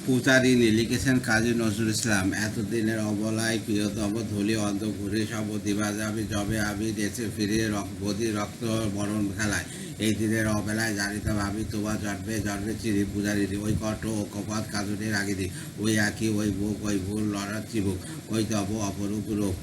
পূজারিনী লিখেছেন কাজী নজরুল ইসলাম। এতদিনের অবলায় প্রিয়তম ধূলি অন্ধ ঘুরে সব অতিবাজ আমি যবে আমি দেশে ফিরে বধি রক্ত বরণ খেলায় এই দিনের অবেলায় জানিতাম আমি তোমার জন্মে জন্মে চিরি পূজারিনী ওই কণ্ঠ ও কপাত কাজনের আগে দিই ওই আঁকি ওই বুক ওই ভুল লড়ার চিবুক ওই তব অপরূপ রূপ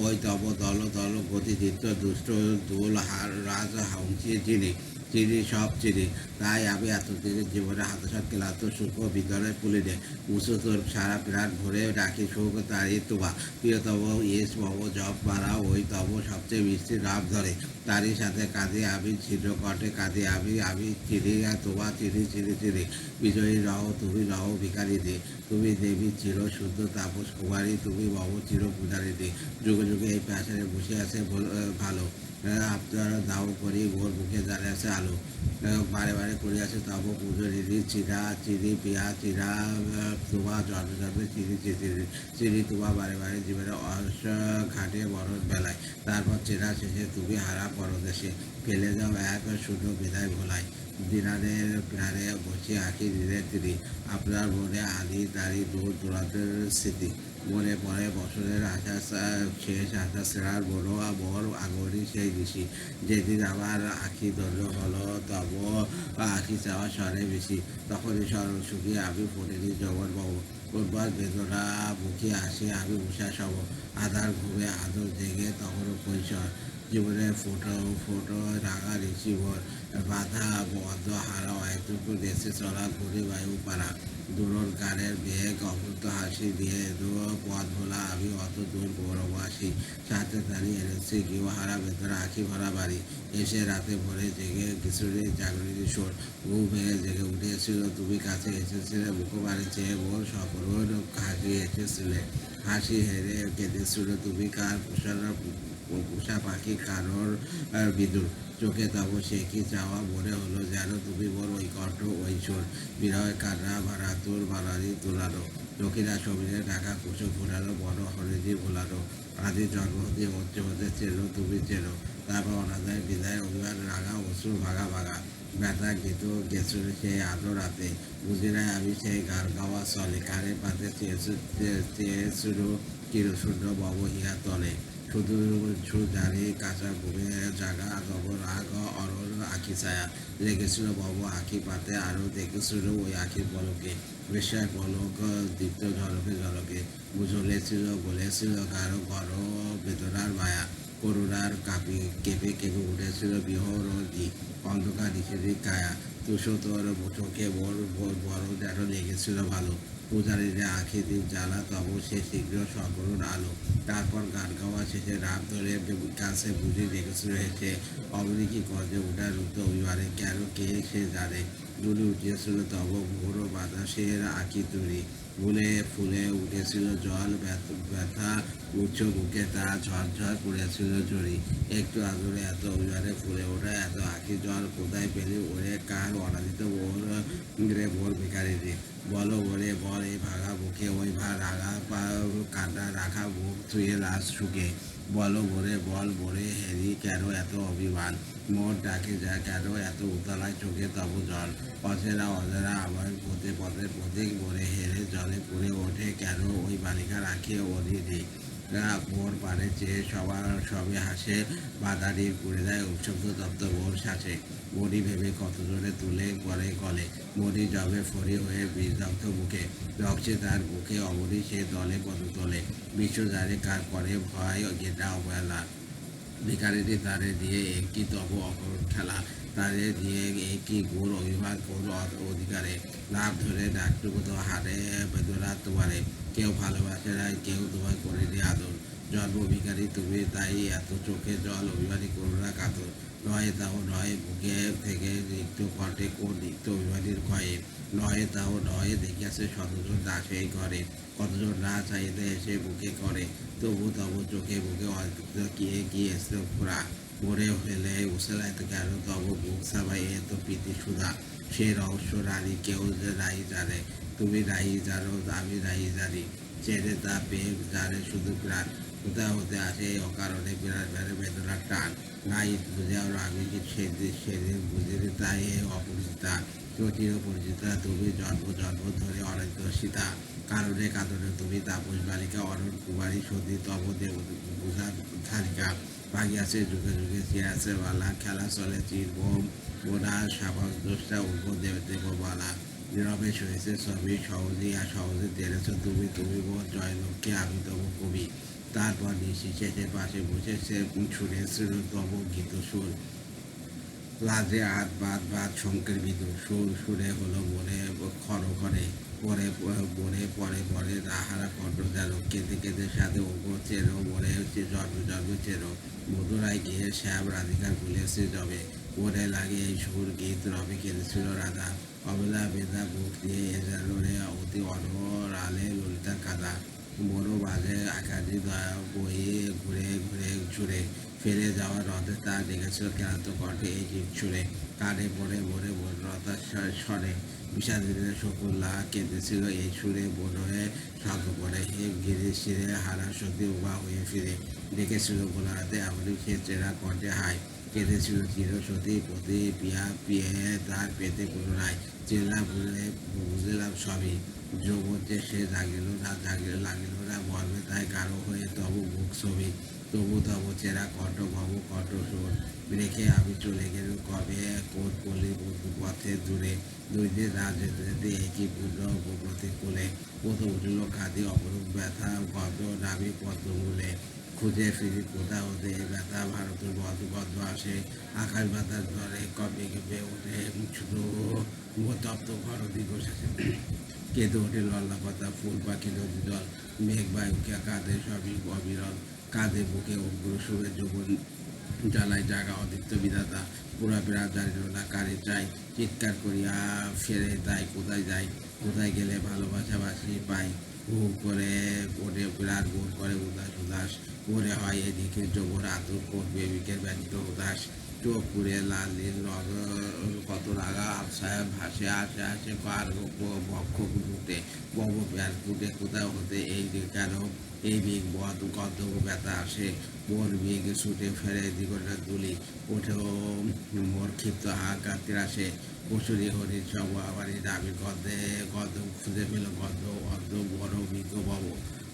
ওই তব দল দল গতি চিত্ত দুষ্ট দোল হার রাজ হংসী যিনি চিনি সব চিনি। তাই আমি এতদিনের জীবনে হতাশার ক্লান্ত সুখ ভিতরে পুলিনে উঁচু তোর সারা প্রাণ ভরে রাখি সুখ তারি তোমা প্রিয়তম ইয়েস মম জপ মারা ওই তব সবচেয়ে মিষ্টি নাম ধরে তারই সাথে কাঁদে আমি ছিদ্র কটে কাঁদে আমি চিনি তোমা চিনি চিনি চিনি বিজয়ী রহ তুমি রহ ভিকারিনী তুমি দেবী চির শুদ্ধ তাপস কুমারী তুমি মম চির পূজারিনী যুগে যুগে এই প্যাশনে বসে আছে ভালো আপনারা দাও করি ওর মুখে দাঁড়িয়ে আছে আলো বারে বারে করে আছে তব পুজো রিদি চিরা চিনি পিয়া চিরা তোমা জন্মে জন্মে চিনি চিনি চিনি তোমা বারে বারে জীবনে ঘাটে বড় বেলায় তারপর চেনা শেষে তুমি হারা পরদেশে ফেলে যাও এক শূন্য বিদায় ভোলায় দিনারের প্রাণে বসে আঁকি দিনের তিনি আপনার মনে আদি দাড়ি দূর দূরান্তের স্মৃতি মনে পড়ে বছরের আশা শেষ আশা সেরার বড় বর আগরি সেই ঋষি যেদিন আমার আঁখি ধন্য হলো তব আঁখি চাওয়া স্বরে বেশি তখনই স্মরণ শুকিয়ে আমি পড়িনি জগৎ বাবু উর্বর বেদনা মুখে আসে আমি উষা সব আধার ঘুমে আদর জেগে তখনও কৈশোর জীবনের ফোটো ফোটো রাঙা ঋষিভর বাধা বদ্ধ হারা একটুকু দেশে চলা ঘুরে বায়ু পাড়া দূরর গানের বেগ অমৃত হাসি দিয়ে পথ ভোলা আমি অত দূর গৌরবাসী সাথে দাঁড়িয়ে এনেছি কেউ হারা ভেতরে আঁখি ভরা বাড়ি এসে রাতে ভোরে জেগে কিশোরী জাগরণী সুর ঘুম ভেঙে জেগে উঠেছিল তুমি কাছে এসেছিলে মুখবাড়ি চেয়ে মোর সকল হাসি এসেছিলে হাসি হেরে কেঁদেছিল তুমি কার পোষা পাখি কারোর বিদুর চোখে তব সে কি চাওয়া মনে হলো যেন তুমি মোর ওই কণ্ঠ ওই সুর বিরয় কান্না ভাড়া তোর বানানি তোলানো দক্ষিণা সমীরে ঢাকা কুসুম ফোটানো বড় হরিদি ভোলানো আদি জন্ম হতে হচ্ছে হতে চেনো তুমি চেনো তারপর অনাদায় বিদায় অভিমান রাঙা অশ্রু ভাগা ভাগা ব্যথা গীত গেছিল সেই আদর রাতে বুঝিনাই আমি সেই গান গাওয়া চলে কানে পাতে চেয়েছিল চিরশূন্য বব হিয়া তলে শুধু জানি কাঁচা ঘুমে জাগা তব রাগ অরণ আঁখি ছায়া লেগেছিল বব আঁখি পাতে আরও দেখেছিল ওই আঁখির পলকে বিস্ময় পলক দীপ্ত ঝলকে ঝলকে বুঝলেছিল বলেছিল কারো ঘর বেদনার মায়া করুণার কেঁপে কেঁপে উঠেছিল বিহর দি অন্ধকার নিষেধি কায়া তুষো তোর চোখে বড় যেন লেগেছিল ভালো পূজারীরা আঁখি দ্বীপ জ্বালা তব সে শীঘ্র সকরুণ আলো তারপর গান গাওয়া শেষে রাত ধরে কাছে বুঝে দেখেছিল হেসে অবনীকি কর্জে উঠার রুদ্ধ অভিমানে কেন কে সে জানে দুলি উঠিয়েছিল তব ভোর বাতাসের আঁকি তুরি ফুলে ফুলে উঠেছিল জল ব্যথা উচ্চ বুকে তা ঝরঝর পড়েছিল ঝরি একটু আদরে এত অভিমানে ফুলে ওঠা এত আঁকি জল কোথায় পেলি ওরে কার অনাদিত ওর রে ভোর ভিকারি রে বলো ওরে বল এই ভাঙা বুকে ওই রাঙা কান্না রাখা বুক ধুয়ে লাশ শুকে বলো ভোরে বল ভোরে হেরি কেন এত অভিমান মোর ডাকে যা কেন এত উতলায় চোখে তব জল অচেনা অজানা আমার পথে পথে প্রতীক ভরে হেরে জলে পড়ে ওঠে কেন ওই বালিকা রাখে অধীনে ভোর পারে চেয়ে সবে হাসে বাদানির পুড়ে দেয় উৎসব তপ্ত ভোর শ্বাসে মরি ভেবে কত জোরে তুলে পরে গলে মরি জবে ফরি হয়ে বিদগ্ধ মুখে রক্সে তার মুখে অবধি সে দলে পদতলে বিশ্ব জানে কার পরে ভয় গেটা অবহেলা ভিকারিটি তারে দিয়ে একটি তব অপরণ খেলা তারে দিয়ে একটি গুণ অভিমান কোন অধিকারে লাভ ধরে ডাকটুকু তো হারে বেদনা তোমারে কেউ ভালোবাসে নাই কেউ তোমায় করেনি আদর জন্ম ভিকারি তুমি তাই এত চোখে জল অভিমানী করুণা কাতর নয় তাও নয় বুকে থেকে রিক্ত কণ্ঠে কোন রিক্ত অভিমানীর ভয়ে নয় তাও নয় দেখিয়াছে শতজন না সেই ঘরে কতজন না চাইতে এসে বুকে করে তবু তবু চোখে বুকে অদ্ভুত কি এসে ঘোরা ভরে হলে উসেলাইতে কেন তব বুক সাবাই এত প্রীতি সুধা সে রহস্য রানী কেউ যে নাই জানে তুমি নাই জানো আমি নাই জানি ছেড়ে তা পেয়ে জানে শুধু প্রাণ কোথা হতে আসে অকারণে বিরাট বেড়ে বেদনার টান নাই বুঝে আমি কি সেদিন বুঝিনি তাই অপরিচিতা চির পরিচিত তুমি জন্ম জন্ম ধরে অনন্ত সীতা কারণে কারণে তুমি তাপস বালিকা অরণ কুমারী সতী তব দেব পূজার ধারিকা ভাগিয়াছে যুগে যুগে চিরাছে বালা খেলা চলে চির বোম বোনা সাবাস দোষটা উর্ব দেব দেববালা নীরবে শুয়েছে ছবি সহজেই আর সহজে তেরেছ তুমি তুমি বোন জয়লক্ষ্মী আমি তব কবি তারপর নিশিশেষের পাশে বসে সে ছুড়ে তব গীত সুর লাজে আধ বাদ বাদ শঙ্কের বিদুর সুর সুরে হলো মনে ক্ষর ক্ষরে পরে মনে পরে পরে রাহারা কণ্ঠ যেন কেঁদে কেঁদে সাথে ওপর চেরো মনে হচ্ছে জন্ম জন্ম চেরো মধুরায় গিয়ে শ্যাম রাধিকার ভুলেছে জবে মনে লাগে এই সুর গীত রবে কেঁদেছিল রাধা অবেলা বেদা বুক দিয়ে এজানো রে অতি অনর আলে ললিতা কাদা বড় বাজে আকাশি দয়া বইয়ে ঘুরে ঘুরে ছুড়ে ফেলে যাওয়া রথে তার ডেকেছিল ক্লান্ত কণ্ঠে এই জীব ছুড়ে কানে পড়ে ভরে বনরতার স্বরে বিষাদিনের শকুল্লা কেঁদেছিল এই সুরে বন হয়ে শঙ্খ পড়ে হেম গিরি শিরে হারা সত্যি উবা হয়ে ফিরে ডেকেছিল গোলাতে এমনই সে চেরা কণ্ঠে হায় কেঁদেছিল চির সতী পতি পিয়া পিয়ে তার পেতে পুনরায় চিল্লা বুঝলাম সবই যৌবন যে সে জাগিল না লাগিল না মর্মে তাই গাঢ় হয়ে তবু মুখ ছবি তবু তবু চেরা কণ্ঠ ভব কণ্ঠ সুর রেখে আমি চলে গেল কবে কোন কলি পথে দূরে দুই দিন রাত যেতে যেতে একই পূর্ণ প্রতিকূলে কোথাও উঠল খাদি অপরূপ ব্যথা গন্ধ নামি পদ্মমূলে খুঁজে ফিরি কোথা হতে ব্যথা ভারতের বদ্ধ বদ্ধ আসে আকাশ বাতাস ধরে কবে কেঁপে ওঠে শুধু তপ্ত ঘর দিবস কেঁদে ওঠে লল্লা পাতা ফুল পাখি নদী জল মেঘ বায়ুকে কাঁধে সবই অবিরল কাঁধে বুকে উগ্র সুরে যৌবন জ্বালায় জাগা অদীপ্ত বিধাতা পুরা বিরাট জানিল না কারে চাই চিৎকার করিয়া ফেরে তাই কোথায় যাই কোথায় গেলে ভালোবাসাবাসি পাই হু করে ওঠে বিরাট বোধ করে উদাস উদাস মনে হয় এদিকে যৌবন আতুর করবে বিকেল ব্যতীত উদাস চোখ পুড়ে লাল নীল রঙ কত রাগা আবসায় ভাসে আসে আসে কার বক্ষ ফুটে বব প্যার ফুটে কোথাও হতে এই কেন এই বিগ বধ গন্ধব ব্যথা আসে মোর বিগ ছুটে ফেরে দিগটা তুলি ওঠেও মোর ক্ষিপ্ত হাহাকার আসে পশুরি হরিণ সব আবার দাবি গন্ধে গন্ধ খুঁজে পেল গন্ধ অর্ধ বড় বিজ্ঞ বব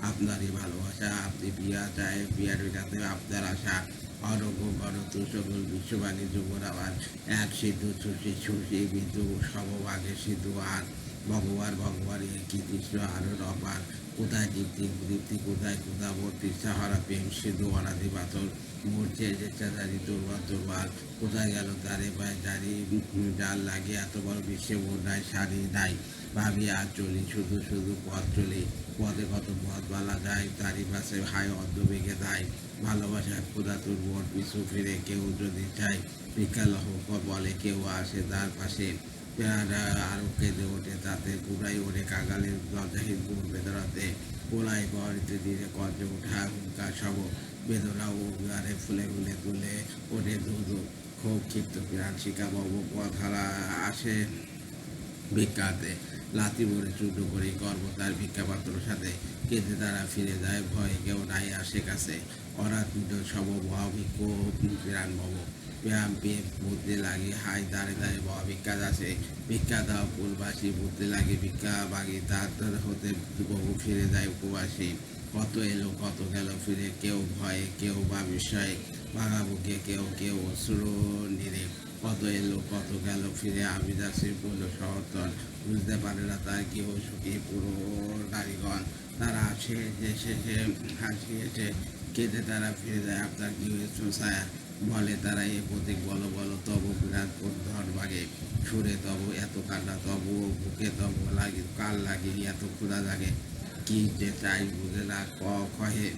আপনারই ভালোবাসা আপনি পিয়া চায় পিয়ার বিটাতে আপনার আশা অরোগ্য গণত সকল বিশ্ববাণী যুবর আবার এক সিদ্ধু সুশি সুশি বিন্দু সমভাগে সিদ্ধু আর ভগবান কি তৃষ্ণ আরো রবার কোথায় দীপ্তি দীপ্তি কোথায় কোথাও তৃষ্ণাহারা প্রেম সিদ্ধু অনাদি পাথর মরছে যেচ্ছাধারী দুর্বার কোথায় গেল তারে পায় জারি জাল লাগে এত বড় বিশ্বে মোর নাই শাড়ি নাই ভাবি আর চলি শুধু শুধু পথ চলি পথে কত পথ বলা যায় তারই পাশে হাই অর্ধ বেগে দেয় ভালোবাসায় ক্ষুদা তোর বোট পিছু ফিরে কেউ যদি চায় ভিক্ষা লহক বলে কেউ আসে তার পাশে আরো কেঁদে ওঠে তাতে পুরাই ওঠে কাগালের দরজাহীন গুণ বেদনাতে পোলাই বহরিতে দিয়ে কর্জে ওঠা হুঙ্কার সব বেদনা ও গারে ফুলে ফুলে তুলে ওঠে দুধ খুব ক্ষিপ্ত প্রাণ শিকা বব পথ হারা আসে ভিক্ষাতে লাথি ভরে চূর্ণ করে গর্ব তার ভিক্ষাপাত্রর সাথে কেঁদে তারা ফিরে যায় ভয়ে কেউ নাই আসে কাছে অরাত্মিত সব মহাভিক্ষ প্রাণ ভব ব্যায়াম পেয়ে বুদ্ধি লাগে হাই দাঁড়ে দাঁড়ে বাবা ভিক্ষা আছে ভিক্ষা দাও ফুলবাসী বুদ্ধি লাগে ভিক্ষা বাগি তার হতে বহু ফিরে যায় উপবাসী কত এলো কত গেল ফিরে কেউ ভয়ে কেউ বা বিষয়ে ভাঙা বুকে কেউ কেউ অশ্রু নিরে কত এলো কত গেল ফিরে আমি যাচ্ছি পূর্ণ সমর্থন বুঝতে পারে না তার কেউ সুখী পুরো নারীগণ তারা আসে যে শেষে হাসিয়েছে কেঁদে তারা ফিরে যায় আপনার কি হয়েছে ছায়া বলে তারা এ প্রতীক বলো বলো তবু বিরাট ধর বাগে সুরে তবু এত কান্না তবু বুকে তবু লাগে কাল লাগে এত ক্ষুধা লাগে কি যে চাই বুঝে না কহে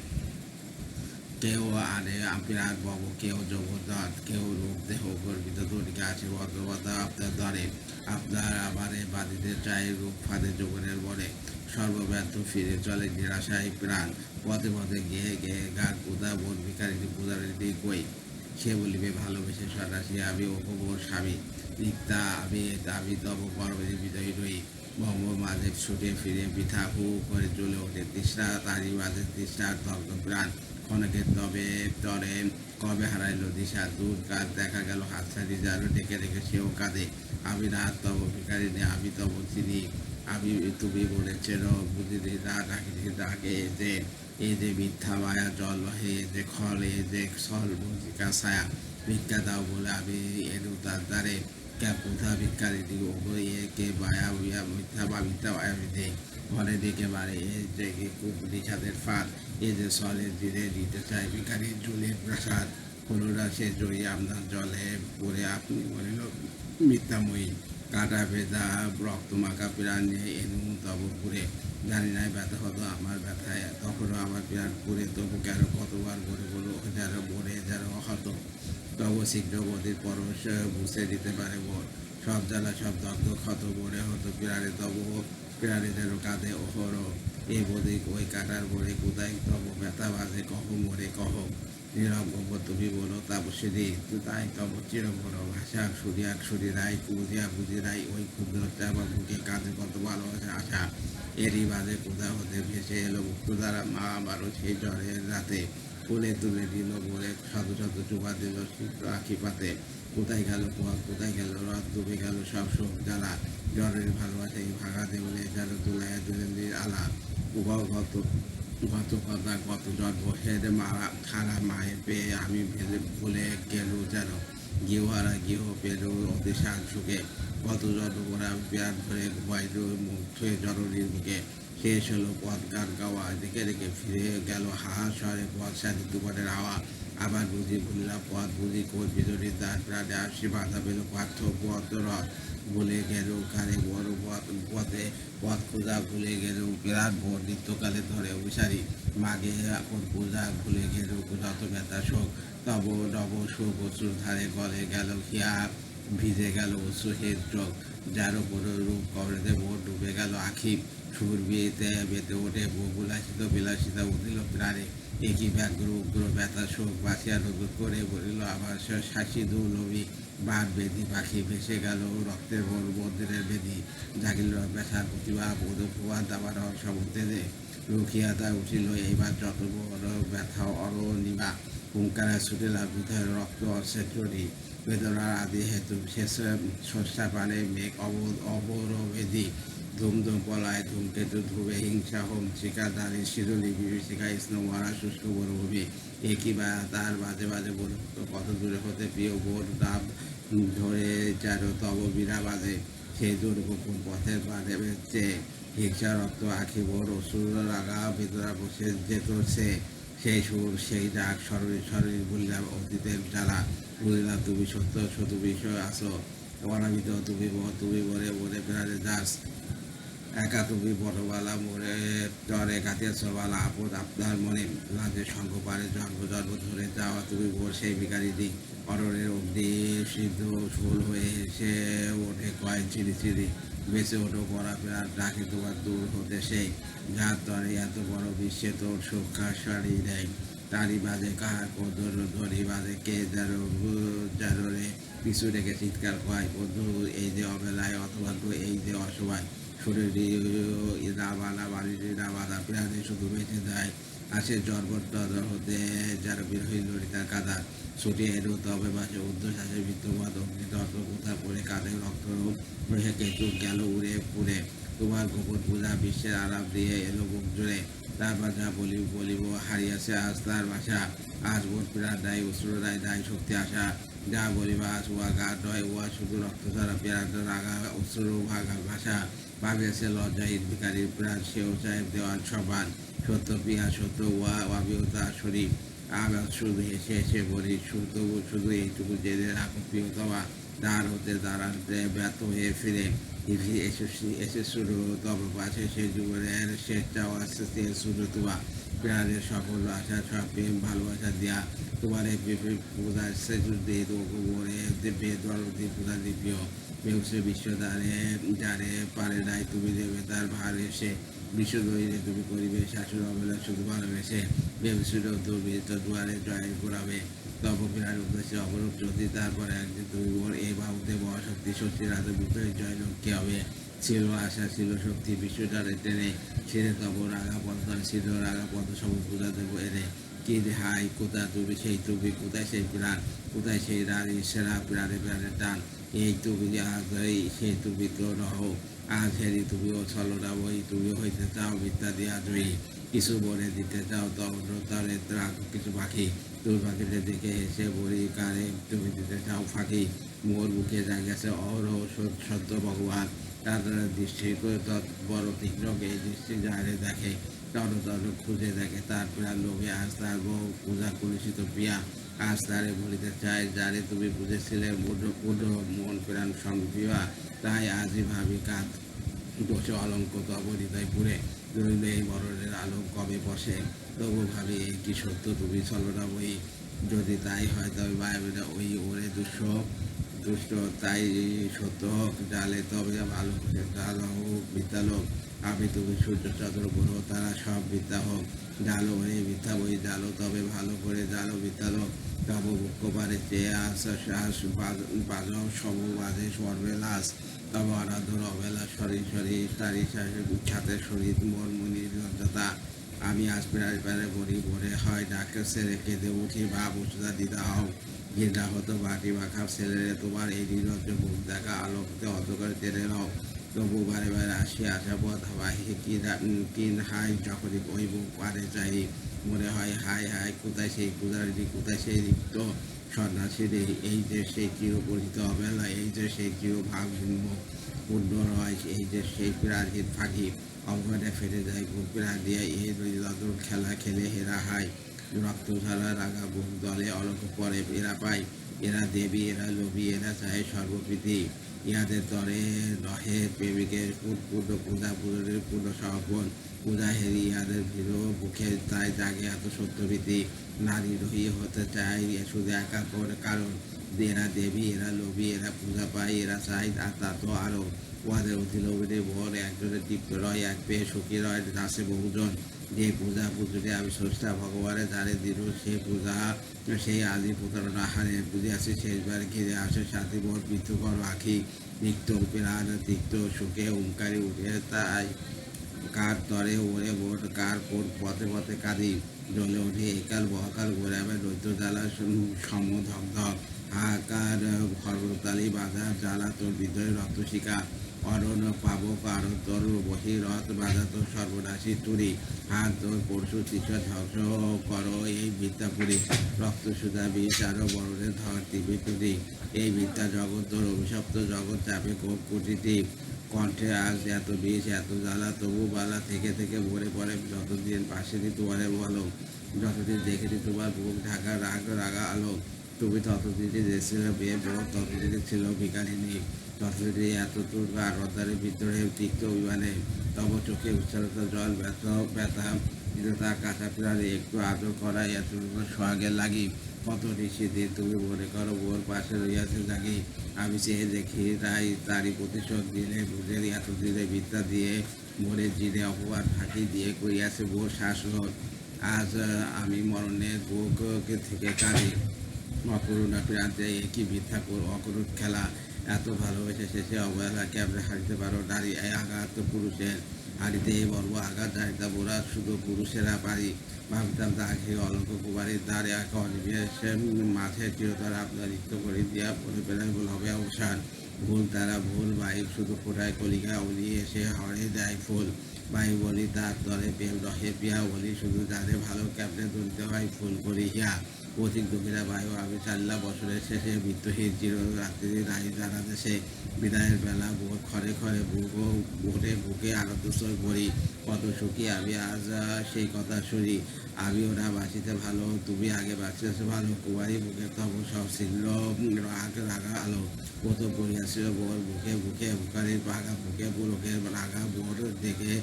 কেউ আনে বিরাট বব কেউ জগদ্ধাত কেউ রূপ দেহ গর্বিত তরিকা আছে ভদ্রবতা আপনার দ্বারে আপনার আবারে বাদিতে চাই রূপ ফাঁদে যৌবনের বলে সর্বব্যর্থ ফিরে চলে নিরাশায় প্রাণ পথে পথে গেয়ে গেয়ে গান পূজা বোন ভিকারিনী পূজারিনী কই সে বলিবে ভালোবেসে সন্ন্যাসী আমি অপবোর স্বামী রিক্তা আমি তব পরবে বিজয়ী রই বঙ্গ মাঝে ছুটে ফিরে পিঠা হু করে চলে ওঠে তৃষ্ণা তারই মাঝে তৃষ্ণার দগ্ধ প্রাণ ক্ষণকের তবে তরে কবে হারাইল দিশা দূর কাজ দেখা গেল হাতছাড়ি যেন ডেকে রেখে সেও কাঁদে আমি রাত তব ভিখারিণী আমি তব চিনি আমি তুমি বলেছেন বুঝিনি না ডাকিনি ডাকে এই যে মিথ্যা মায়া জল হে যে খল এ যে সল ভূমিকা ছায়া ভিক্ষা দাও বলে আমি এনু তার দ্বারে কোথা ভিক্ষারিণী ওগো কে মায়া উইয়া মিথ্যা বা মিথ্যা মায়া বিধে ঘরে ডেকে মারে এ যে কুকুরি ছাদের ফাঁদ এ যে সলের দিনে দিতে চায় ভিখারি জুলের প্রসাদ হলুরা সে জয়ী আপনার জলে পড়ে আপনি বলিল মিথ্যাময়ী কাটা ভেদা রক্ত মাখা প্রাণ নিয়ে এনু তব পুরে জানি নাই ব্যথা হতো আমার ব্যথায় তখনও আমার প্রাণ পুরে তবু কেন কতবার বলে বলো যেন মরে যেন হতো তবু শীঘ্র গতির পরশ বুঝে দিতে পারে মোর সব জ্বালা সব দগ্ধ ক্ষত মনে হতো প্রাণে তবু প্রাণে যেন কাঁদে ওহর এই বদিক ওই কাটার বলে কোথায় তব ব্যথা বাজে কহ মরে কহ নীরব তুমি বলো তাপসিনী তাই তব চিরম্বর ভাষা শুনি রাই বুঝি রাই ওই ক্ষুদ্রতা আমার বুকে কাঁধে কত ভালোবাসা আশা এরই বাজে কোথা হতে ভেসে এলো মুক্ত দ্বারা মা আমারও সেই জ্বরের রাতে কোলে তুলে দিল বলে শত শত চুপা দিল শীত আঁখি পাতে কোথায় গেল পথ কোথায় গেল রথ ডুবে গেল সব শোক জ্বালা জ্বরের ভালোবাসা এই ভাঙা দেবলে যেন তুলাইয়া দিলেন আলা গত গত কথা গত জন্ম হেরে মারা খারা মায়ের পেয়ে আমি ভুলে গেল যেন গৃহহারা গৃহ পেল অতিশান সুখে কত জন্ম করে আমি পেয়ার ধরে ঘুমাই মুখ ছুঁয়ে জননীর মুখে শেষ হলো পথ গান গাওয়া দেখে দেখে ফিরে গেল হাহার শহরে পথ সাথে দুপানের হাওয়া আবার বুঝি ভুলিলাম পথ বুঝি কোচ বিজয়ী তার প্রাণে আসি বাধা পেল পার্থ পথ রথ ভুলে গেল কানে বড় পথে পথ খোঁজা ভুলে গেল বিরাট ভোর নিত্যকালে ধরে অভিসারী মাগে এখন পূজা ভুলে গেল যত ব্যথা শোক তব নব শোক অশ্রুর ধারে গলে গেল হিয়া ভিজে গেল অশ্রুহের চোখ যার কোনো রূপ কবরেতে ভোর ডুবে গেল আখি সুর বিয়েতে বেতে ওঠে বিলাসিত বিলাসিতা উঠিল প্রাণে একই ব্যাঘ্র উগ্র ব্যথা শোক বাঁচিয়া নতুন করে বলিল আবার শাসি দুলভি বাদ বেদি পাখি ভেসে গেল রক্তের বড় মন্দিরের বেদি জাগিল ব্যথার প্রতিভা বোধ ফুয়া দাবার সমুদ্রে রুখিয়াতা উঠিল এইবার যত বড় ব্যথা অরণিমা হুঙ্কারা ছুটিলা বৃথায় রক্ত অসেচরি বেদনার আদি হেতু শেষ স্রষ্টা পানে মেঘ অবরবেদী ধুমধুম পলায় ধূমকেতু ধুবে হিংসা হোম শিকাধারী শিরুলি বিভীষিকা স্নো মরা শুষ্ক মরুভূমি একই বা তার মাঝে মাঝে বলতো কত দূরে হতে প্রিয় বোট ডাব ধরে যেন তব বিনা বাজে সেই দুর্গোপন পথের পানে চেয়ে হিংসা রক্ত আখি বড় অসুর রাগা বেদনা বসে যেত সে সেই সুর সেই ডাক স্মরণী স্মরণী বললাম অতীতের জ্বালা বুঝলাম তুমি সত্য শত বিষয় আসো অনামিত তুমি মরে মরে প্রাণে দাস একা তুমি বড়বালা মরে জ্বরে কাটিয়ে সবালা আপদ আপনার মনে লাজে সঙ্গ পারে জন্ম জন্ম ধরে যাওয়া তুমি মোর সেই বিকারী দিক অরণের অগ্নি সিদ্ধ ফুল হয়ে এসে ওঠে কয় চিরি চিরি বেঁচে ওঠো পড়া প্রাণ ডাকে তোমার দূর হতে সেই যার তরে এত বড় বিশ্বে তোর সুখা সারি দেয় তারই বাজে কাহার কদর ধরি বাজে কে যেন রে পিছু রেখে চিৎকার কয় বন্ধু এই যে অবেলায় অথবা এই যে অসহায় শরীর না বাড়ির না বাধা প্রাণে শুধু বেঁচে দেয় আসে জন্মর হতে যার বিরোহী লড়িতার কাদা ছুটে এলো তবে বাসে উদ্দেশ্য আছে বিদ্যমান অগ্নিদর্ভ কোথা পড়ে কাঁধে রক্ত হেঁকে চুপ গেল উড়ে পুড়ে তোমার গোপন পূজা বিশ্বের আরাম দিয়ে এলো বুক জুড়ে তারপর যা বলিব হারিয়েছে আজ তার ভাষা আজ বোধ প্রাণ দায় অস্ত্র দায় শক্তি আসা যা বলিবা আজ উহা গা নয় উহা শুধু রক্ত ছাড়া পেরার রাগা অস্ত্র ভাগা ভাষা ভাবিয়েছে লজ্জাহীন ভিকারীর প্রাণ সেও চায় দেওয়ার সমান সত্য পিয়া সত্য উহা অবিহতা শরীর আবার শুধু হেসে হেসে বলি শুধু এইটুকু জেনে রাখো প্রিয়তমা তার হতে দাঁড়াতে ব্যর্থ হয়ে ফিরে এসে শুরু তব পাশে সে জীবনের শেষ চাওয়া আস্তে শুরু তোমার প্রাণের সকল আশা সব প্রেম ভালোবাসা দেয়া তোমার এই পূজার শেষ দিয়ে মনে দেবে দরদি পূজা দিব্য বেউসে বিশ্বদ্বারে যারে পারে নাই তুমি দেবে তার ভার এসে বিশ্বদয়ীরে তুমি করিবে শাশুর অবেলা শুধু ভালোবেসে বেউসুর দুর্বৃত্ত দুয়ারে জয় করাবে তব বিরাট উদ্দেশ্যে অবরূপ যদি তারপরে একদিন তুমি মোর এই বাহুতে মহাশক্তি শক্তির আদর ভিতরে জয় লক্ষ্যে হবে ছিল আশা ছিল শক্তি বিশ্বটারে টেনে ছেড়ে তব রাগা পদ্মার ছিল রাগা পদ্ম সব পূজা দেবো এনে কি হাই কোথায় তুমি সেই তুমি কোথায় সেই প্রাণ কোথায় সেই রানী সেরা প্রাণে প্রাণে টান এই তুমি আজ এই সেই তুমি তো রহ আজ হেরি তুমিও ছলনা বই তুমিও হইতে চাও বিদ্যা দিয়া জয়ী কিছু বলে দিতে চাও তরে কিছু পাখি তোর পাখিদের দিকে এসে বলি কারে তুমি দিতে চাও ফাঁকি মোর মুখে জাগেছে অহরহ সত্য ভগবান তার দৃষ্টি বড় তীক্ষ্ণ এই দৃষ্টি যারে দেখে তর খুঁজে দেখে তার প্রাণ লোভে আজ তার বহু পূজা কলুষিত প্রিয়া আজ তারে বলিতে চাই যারে তুমি বুঝেছিলে মন প্রাণ সংপ্রিয়া তাই আজই ভাবি কাঁদ দোষে অলঙ্ক তব হৃদয় পুরে রইল এই মরণের আলো কবে বসে তবু ভাবি এই কি সত্য তুমি ছলনা বই যদি তাই হয় তবে বাইবেলটা ওই ওরে দুষ্ট তাই সত্য হোক জালে তবে ভালো জাল হোক বিদ্যালোক আমি তুমি সূর্য চন্দ্র গ্রহ তারা সব বিদ্যা হোক জালো হয়ে মিথ্যা বই জালো তবে ভালো করে জালো বিদ্যালোক তব মুখ্য পারে চেয়ে শ্বাস বাজাও সব বাজে সর্বেলাস তব আরাধন অবেলা সরি তারি সাথে শরীর মন মনির লজ্জতা আমি আজ প্রায় বলি ভরে হয় ডাক্তার ছেলে কেঁদে উঠি বা বসুদা দিদা হও ঘৃণা হতো বাটি মাখা ছেলেরে তোমার এই নিরজ্জ মুখ দেখা আলোকতে অন্ধকার টেনে নাও তবু বারে বারে আসি আসা পথ বাহি কিন হাই যখনই ওই মুখ পারে চাই মনে হয় হাই কোথায় সেই পূজারি কোথায় সেই রিক্ত সন্ন্যাসীর এই যে সেই চিরপরিচিত অবেলা এই যে সেই চিরভাগ পূর্ণ রয় এই যে সেই প্রাচীন ফাঁকি অবঘাটে ফেটে যায় বুক প্রাণ দিয়ে এই নদীর খেলা খেলে হেরা হায় রক্ত ঝালা রাগা বুক দলে অলক পরে এরা পায় এরা দেবী এরা লোভী এরা চায় সর্বপ্রীতি ইহাদের তরে রহে প্রেমিকের পূর্ণ পূজা পূজনের পূর্ণ সমর্পণ পূজা হেরি ইহাদের ভিড় বুকে তাই জাগে এত সত্যভীতি নারী রহি হতে চায় শুধু একা কারণ এরা দেবী এরা লোভী এরা পূজা পায় এরা চাই আর তা তো আরো উহাদের অতি লোভীদের ভোর একজনের তৃপ্ত রয় এক পেয়ে সুখী রয় নাচে বহুজন যে পূজা পুজোটি আমি স্রষ্টা ভগবানের দ্বারে দিল সে পূজা সেই আদি প্রতারণা হারে বুঝিয়াছে শেষবার ঘিরে আসে সাথী মোর মৃত্যুকর আখি তিক্ত প্রাণ তিক্ত সুখে ওঙ্কারি উঠে তাই কার তরে ওরে বোট কার পথে পথে কাঁদি জ্বলে ওঠে একাল বহকাল ঘুরে আবার দৈত্য জ্বালা সমধক হাহাকার হরতালি বাধা জ্বালা তোর হৃদয় রক্তশিকা অরণ্য পাবক আরো তোর বহিরথ বাধা তোর সর্বনাশী তুরি হাত তোর পরশু চিত্র ধ্বংস করো এই বিদ্যাপুরী রক্ত সুধা বিষ আরো বরণের ধর টিপি এই বিদ্যা জগৎ তোর অভিশপ্ত জগৎ চাপে কোপ কুটিটি কণ্ঠে আজ এত বিষ এত জ্বালা তবু বালা থেকে ভরে পড়ে যতদিন পাশে তোমারে বলো যতদিন দেখেছি তোমার বুক ঢাকা রাগা আলো তুমি ততদিনই দেখছিল বিয়ে বড় ততদিনই ছিল ভিকারিনী ততদিনই এত তোর আরদারের ভিতরে তিক্ত অভিমানে তব চোখে উচ্চারত জল ব্যথা তা কাঁচা প্রাণে একটু আদর করা এতটুকু সোহাগের লাগি কত নিষেধে তুমি মনে করো বোর পাশে রইয়াছে জাগি আমি চেয়ে দেখি তাই তারই প্রতিশোধ দিলে বুঝে এতদিনে বিদ্যা দিয়ে মনের জিনে অপবাদ ফাঁকি দিয়ে করিয়াছে বোর শাসন আজ আমি মরণের বুককে থেকে কাঁদি অকরুণা প্রান্তে একই মিথ্যা অকরুণ খেলা এত ভালোবেসে শেষে অবহেলাকে আপনি হারিতে পারো নারী আঘাত পুরুষের হারিতে বর্ব আঘাত জানিতাম ওরা শুধু পুরুষেরা পারি ভাবতাম তাকে অলঙ্ক কুমারীর দ্বারে এক অনিবেশে মাঠে চিরতর আপনার নৃত্য করে দিয়া বলে পেলেন হবে অবসান ভুল তারা ভুল বায়ু শুধু ফোটায় কলিকা উনি এসে হরে দেয় ফুল বায়ু বলি তার তলে প্রেম রহে পিয়া বলি শুধু জানে ভালো ক্যাপটে তুলতে হয় ফুল করি হিয়া অধিক দুঃখীরা বায়ু আমি চাল্লা বছরের শেষে মৃত্যুহীন চির রাত্রি রায় জানা দেশে বিদায়ের বেলা খরে বুকে আনন্দ সই করি কত সুখী আমি আজ সেই কথা শুনি আমি ওরা বাঁচিতে ভালো তুমি আগে বাঁচিয়েছো ভালো কুমারী বুকে তব সব ছিন্ন রাগা আলো কত পড়িয়াছিল বোর বুকে বুকারির পাগা বুকে বুড়োকের রাগা বোর দেখে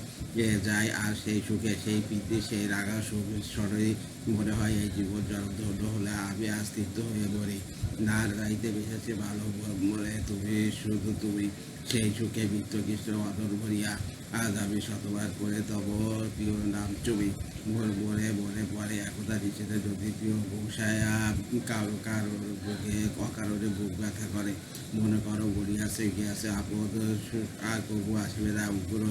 যায় আর সেই সুখে সেই প্রীতি সেই রাগা সুখ স্মরণে মনে হয় এই জীবন জনধন্য হলে আমি আজ তীর্থ হয়ে মরি না গাইতে বেসেছে ভালো বলে তুমি শুধু তুমি সেই সুখে মৃত্যু কৃষ্ণ অদর ভরিয়া আজ আমি শতবার করে তব প্রিয় নাম চুমি মনে পড়ে একতা নিচেতে যদি প্রিয় বংশায়া কারোর বুকে অকারণে বুক ব্যথা করে মনে করো গড়িয়াছে গিয়াছে আপদ আর তবু আসবে না উগ্র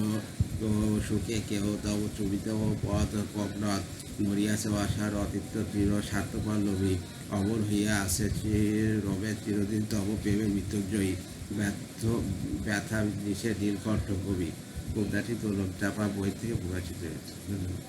সুখে কেহ তব চুরিত পথ কপনত মরিয়াছে অসার অতীত চির স্বার্থপর লোভী অমর হইয়া আছে রবে চিরদিন তব প্রেমে মৃত্যুজয়ী ব্যথা নিষে নীলকণ্ঠ কবি। কবিতাটি গোলক চাপা বই থেকে প্রকাশিত হয়েছে। ধন্যবাদ।